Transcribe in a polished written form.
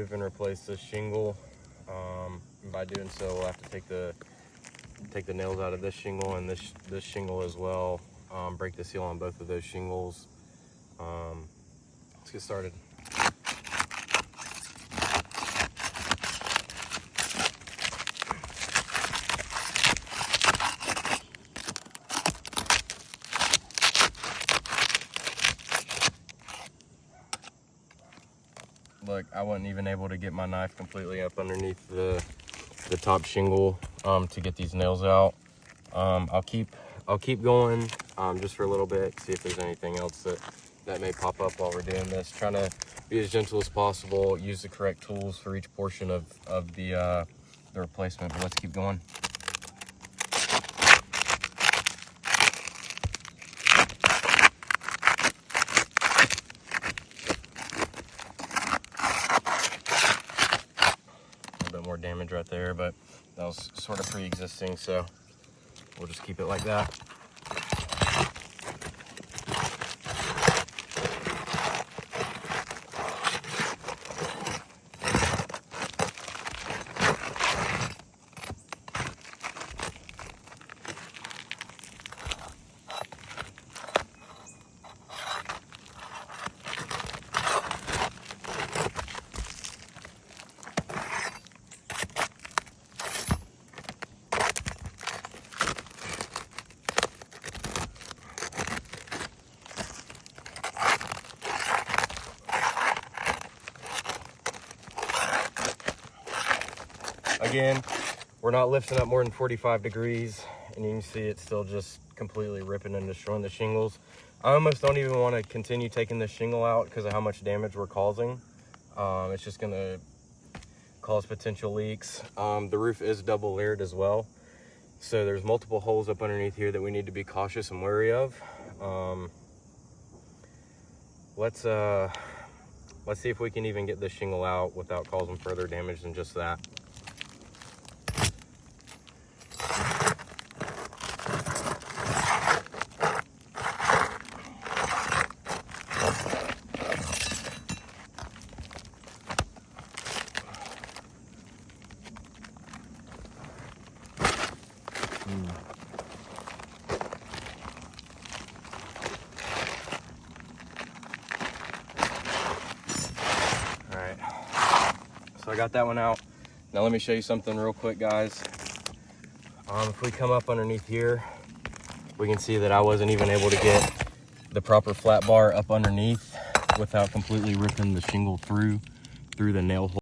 And replace this shingle. By doing so, we'll have to take the nails out of this shingle and this shingle as well. Break the seal on both of those shingles. Let's get started. Look, I wasn't even able to get my knife completely up underneath the top shingle to get these nails out. I'll keep going just for a little bit, see if there's anything else that may pop up while we're doing this. Trying to be as gentle as possible, use the correct tools for each portion of the replacement, but let's keep going. More damage right there, but that was sort of pre-existing, so we'll just keep it like that. Again, we're not lifting up more than 45 degrees, and you can see it's still just completely ripping and destroying the shingles. I almost don't even want to continue taking this shingle out because of how much damage we're causing. It's just going to cause potential leaks. The roof is double layered as well, so there's multiple holes up underneath here that we need to be cautious and wary of. Let's see if we can even get this shingle out without causing further damage than just that. All right, so I got that one out. Now let me show you something real quick, guys. If we come up underneath here, we can see that I wasn't even able to get the proper flat bar up underneath without completely ripping the shingle through the nail hole.